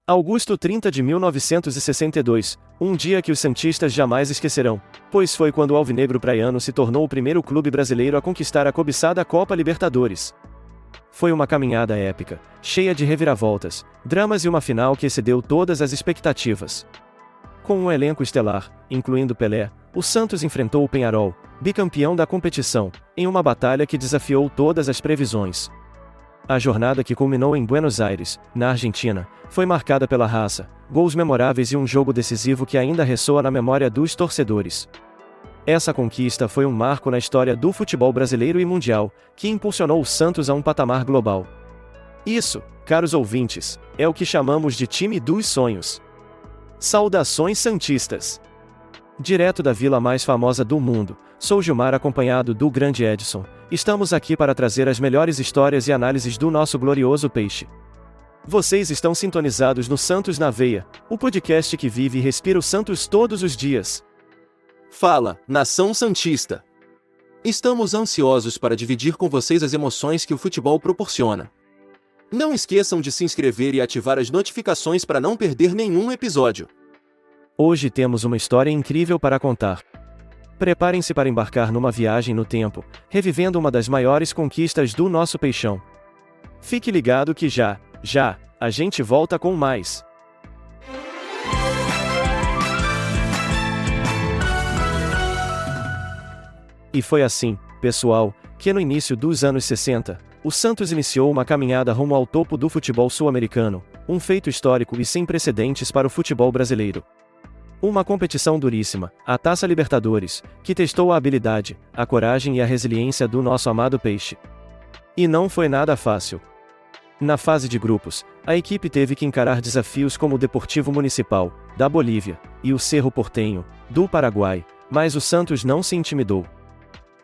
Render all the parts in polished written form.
Augusto 30 de 1962, um dia que os santistas jamais esquecerão, pois foi quando o Alvinegro Praiano se tornou o primeiro clube brasileiro a conquistar a cobiçada Copa Libertadores. Foi uma caminhada épica, cheia de reviravoltas, dramas e uma final que excedeu todas as expectativas. Com um elenco estelar, incluindo Pelé, o Santos enfrentou o Peñarol, bicampeão da competição, em uma batalha que desafiou todas as previsões. A jornada que culminou em Buenos Aires, na Argentina, foi marcada pela raça, gols memoráveis e um jogo decisivo que ainda ressoa na memória dos torcedores. Essa conquista foi um marco na história do futebol brasileiro e mundial, que impulsionou o Santos a um patamar global. Isso, caros ouvintes, é o que chamamos de time dos sonhos. Saudações santistas! Direto da vila mais famosa do mundo, sou Gilmar acompanhado do grande Edson. Estamos aqui para trazer as melhores histórias e análises do nosso glorioso peixe. Vocês estão sintonizados no Santos na Veia, o podcast que vive e respira o Santos todos os dias. Fala, nação santista! Estamos ansiosos para dividir com vocês as emoções que o futebol proporciona. Não esqueçam de se inscrever e ativar as notificações para não perder nenhum episódio. Hoje temos uma história incrível para contar. Preparem-se para embarcar numa viagem no tempo, revivendo uma das maiores conquistas do nosso peixão. Fique ligado que já, a gente volta com mais. E foi assim, pessoal, que no início dos anos 60, o Santos iniciou uma caminhada rumo ao topo do futebol sul-americano, um feito histórico e sem precedentes para o futebol brasileiro. Uma competição duríssima, a Taça Libertadores, que testou a habilidade, a coragem e a resiliência do nosso amado peixe. E não foi nada fácil. Na fase de grupos, a equipe teve que encarar desafios como o Deportivo Municipal, da Bolívia, e o Cerro Porteño, do Paraguai, mas o Santos não se intimidou.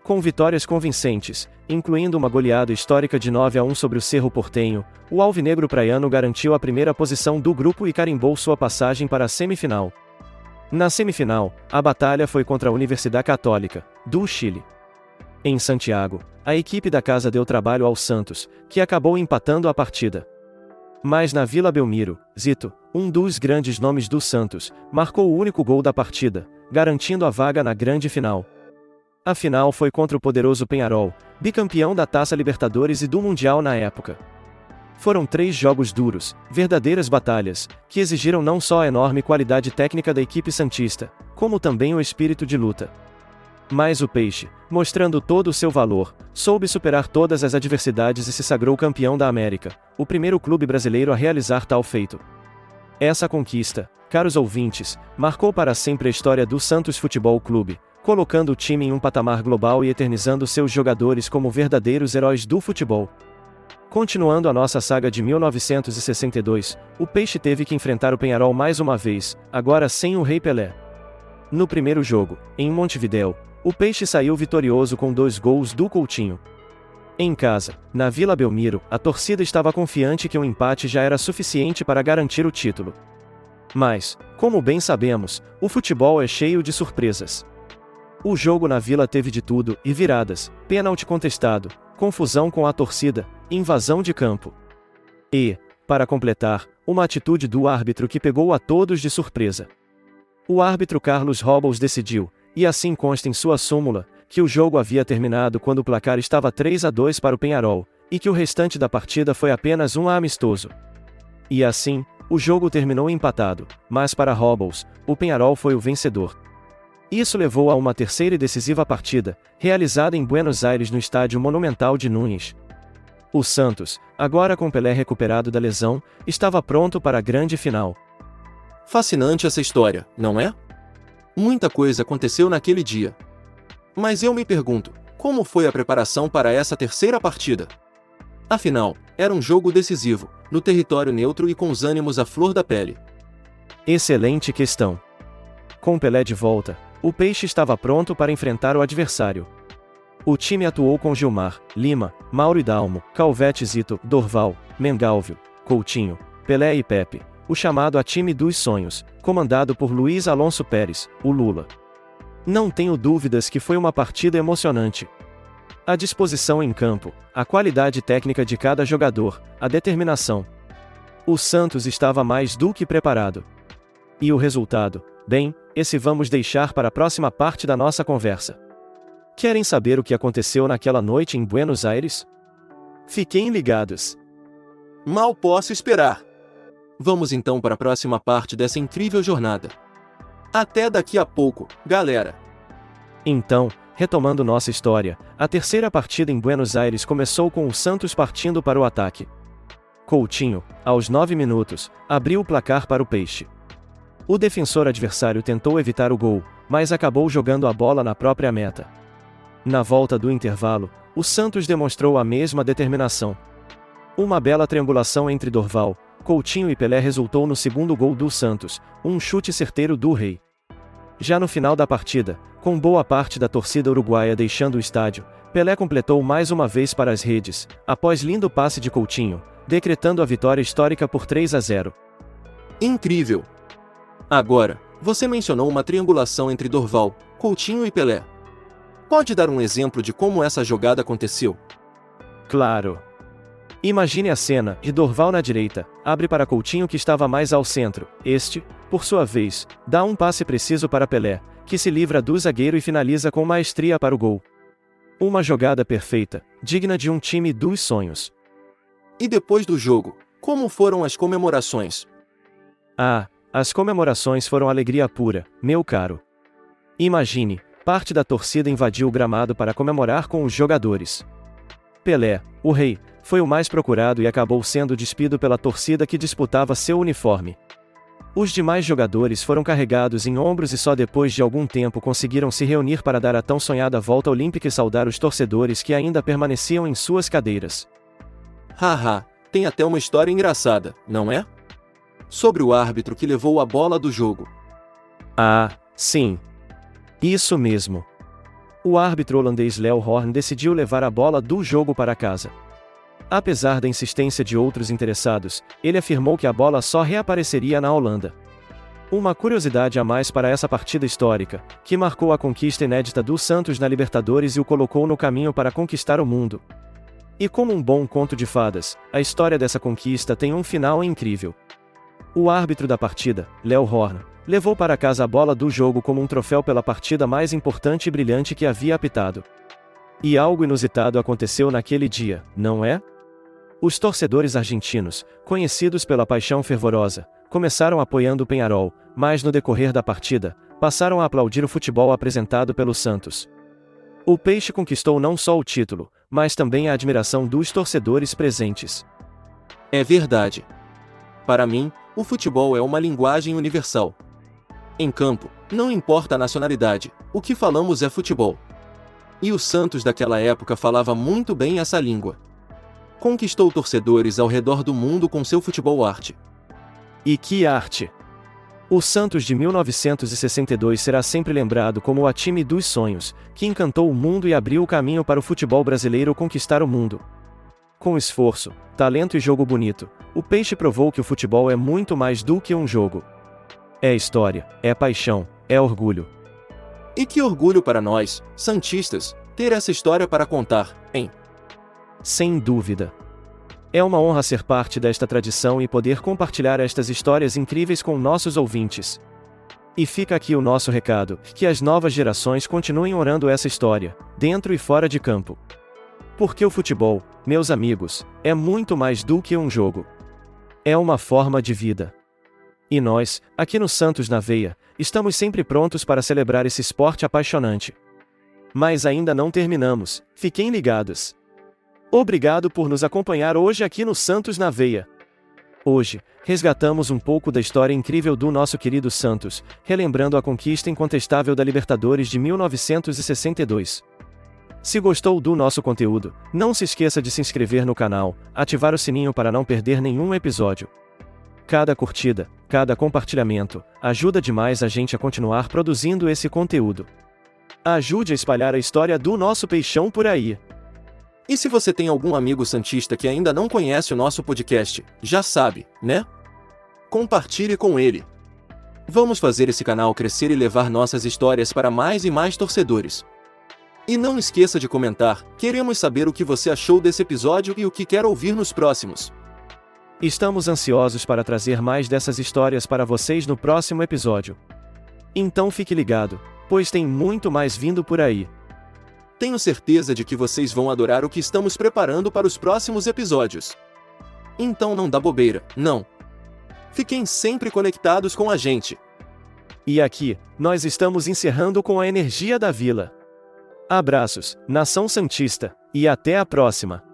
Com vitórias convincentes, incluindo uma goleada histórica de 9-1 sobre o Cerro Porteño, o Alvinegro Praiano garantiu a primeira posição do grupo e carimbou sua passagem para a semifinal. Na semifinal, a batalha foi contra a Universidade Católica, do Chile. Em Santiago, a equipe da casa deu trabalho ao Santos, que acabou empatando a partida. Mas na Vila Belmiro, Zito, um dos grandes nomes do Santos, marcou o único gol da partida, garantindo a vaga na grande final. A final foi contra o poderoso Peñarol, bicampeão da Taça Libertadores e do Mundial na época. Foram 3 jogos duros, verdadeiras batalhas, que exigiram não só a enorme qualidade técnica da equipe santista, como também o espírito de luta. Mas o Peixe, mostrando todo o seu valor, soube superar todas as adversidades e se sagrou campeão da América, o primeiro clube brasileiro a realizar tal feito. Essa conquista, caros ouvintes, marcou para sempre a história do Santos Futebol Clube, colocando o time em um patamar global e eternizando seus jogadores como verdadeiros heróis do futebol. Continuando a nossa saga de 1962, o Peixe teve que enfrentar o Peñarol mais uma vez, agora sem o Rei Pelé. No primeiro jogo, em Montevidéu, o Peixe saiu vitorioso com 2 gols do Coutinho. Em casa, na Vila Belmiro, a torcida estava confiante que um empate já era suficiente para garantir o título. Mas, como bem sabemos, o futebol é cheio de surpresas. O jogo na Vila teve de tudo, e viradas, pênalti contestado, confusão com a torcida, invasão de campo. E, para completar, uma atitude do árbitro que pegou a todos de surpresa. O árbitro Carlos Robles decidiu, e assim consta em sua súmula, que o jogo havia terminado quando o placar estava 3-2 para o Peñarol, e que o restante da partida foi apenas um amistoso. E assim, o jogo terminou empatado, mas para Robles, o Peñarol foi o vencedor. Isso levou a uma terceira e decisiva partida, realizada em Buenos Aires no Estádio Monumental de Núñez. O Santos, agora com Pelé recuperado da lesão, estava pronto para a grande final. Fascinante essa história, não é? Muita coisa aconteceu naquele dia. Mas eu me pergunto, como foi a preparação para essa terceira partida? Afinal, era um jogo decisivo, no território neutro e com os ânimos à flor da pele. Excelente questão. Com Pelé de volta, o Peixe estava pronto para enfrentar o adversário. O time atuou com Gilmar, Lima, Mauro e Dalmo, Calvete, Zito, Dorval, Mengalvio, Coutinho, Pelé e Pepe, o chamado a time dos sonhos, comandado por Luiz Alonso Pérez, o Lula. Não tenho dúvidas que foi uma partida emocionante. A disposição em campo, a qualidade técnica de cada jogador, a determinação. O Santos estava mais do que preparado. E o resultado? Bem, esse vamos deixar para a próxima parte da nossa conversa. Querem saber o que aconteceu naquela noite em Buenos Aires? Fiquem ligados. Mal posso esperar. Vamos então para a próxima parte dessa incrível jornada. Até daqui a pouco, galera! Então, retomando nossa história, a terceira partida em Buenos Aires começou com o Santos partindo para o ataque. Coutinho, aos 9 minutos, abriu o placar para o Peixe. O defensor adversário tentou evitar o gol, mas acabou jogando a bola na própria meta. Na volta do intervalo, o Santos demonstrou a mesma determinação. Uma bela triangulação entre Dorval, Coutinho e Pelé resultou no segundo gol do Santos, um chute certeiro do Rei. Já no final da partida, com boa parte da torcida uruguaia deixando o estádio, Pelé completou mais uma vez para as redes, após lindo passe de Coutinho, decretando a vitória histórica por 3-0. Incrível! Agora, você mencionou uma triangulação entre Dorval, Coutinho e Pelé. Pode dar um exemplo de como essa jogada aconteceu? Claro! Imagine a cena, e Dorval na direita, abre para Coutinho que estava mais ao centro. Este, por sua vez, dá um passe preciso para Pelé, que se livra do zagueiro e finaliza com maestria para o gol. Uma jogada perfeita, digna de um time dos sonhos. E depois do jogo, como foram as comemorações? Ah, as comemorações foram alegria pura, meu caro. Imagine, parte da torcida invadiu o gramado para comemorar com os jogadores. Pelé, o Rei, foi o mais procurado e acabou sendo despido pela torcida que disputava seu uniforme. Os demais jogadores foram carregados em ombros e só depois de algum tempo conseguiram se reunir para dar a tão sonhada volta olímpica e saudar os torcedores que ainda permaneciam em suas cadeiras. Haha, tem até uma história engraçada, não é? Sobre o árbitro que levou a bola do jogo. Ah, sim. Isso mesmo. O árbitro holandês Leo Horn decidiu levar a bola do jogo para casa. Apesar da insistência de outros interessados, ele afirmou que a bola só reapareceria na Holanda. Uma curiosidade a mais para essa partida histórica, que marcou a conquista inédita do Santos na Libertadores e o colocou no caminho para conquistar o mundo. E como um bom conto de fadas, a história dessa conquista tem um final incrível. O árbitro da partida, Leo Horn, levou para casa a bola do jogo como um troféu pela partida mais importante e brilhante que havia apitado. E algo inusitado aconteceu naquele dia, não é? Os torcedores argentinos, conhecidos pela paixão fervorosa, começaram apoiando o Peñarol, mas no decorrer da partida, passaram a aplaudir o futebol apresentado pelo Santos. O Peixe conquistou não só o título, mas também a admiração dos torcedores presentes. É verdade. Para mim, o futebol é uma linguagem universal. Em campo, não importa a nacionalidade, o que falamos é futebol. E o Santos daquela época falava muito bem essa língua. Conquistou torcedores ao redor do mundo com seu futebol arte. E que arte! O Santos de 1962 será sempre lembrado como o time dos sonhos, que encantou o mundo e abriu o caminho para o futebol brasileiro conquistar o mundo. Com esforço, talento e jogo bonito, o Peixe provou que o futebol é muito mais do que um jogo. É história, é paixão, é orgulho. E que orgulho para nós, santistas, ter essa história para contar, hein? Sem dúvida. É uma honra ser parte desta tradição e poder compartilhar estas histórias incríveis com nossos ouvintes. E fica aqui o nosso recado, que as novas gerações continuem orando essa história, dentro e fora de campo. Porque o futebol, meus amigos, é muito mais do que um jogo. É uma forma de vida. E nós, aqui no Santos na Veia, estamos sempre prontos para celebrar esse esporte apaixonante. Mas ainda não terminamos, fiquem ligados. Obrigado por nos acompanhar hoje aqui no Santos na Veia. Hoje, resgatamos um pouco da história incrível do nosso querido Santos, relembrando a conquista incontestável da Libertadores de 1962. Se gostou do nosso conteúdo, não se esqueça de se inscrever no canal, ativar o sininho para não perder nenhum episódio. Cada curtida, cada compartilhamento, ajuda demais a gente a continuar produzindo esse conteúdo. Ajude a espalhar a história do nosso peixão por aí. E se você tem algum amigo santista que ainda não conhece o nosso podcast, já sabe, né? Compartilhe com ele. Vamos fazer esse canal crescer e levar nossas histórias para mais e mais torcedores. E não esqueça de comentar, queremos saber o que você achou desse episódio e o que quer ouvir nos próximos. Estamos ansiosos para trazer mais dessas histórias para vocês no próximo episódio. Então fique ligado, pois tem muito mais vindo por aí. Tenho certeza de que vocês vão adorar o que estamos preparando para os próximos episódios. Então não dá bobeira, não. Fiquem sempre conectados com a gente. E aqui, nós estamos encerrando com a energia da Vila. Abraços, Nação Santista, e até a próxima!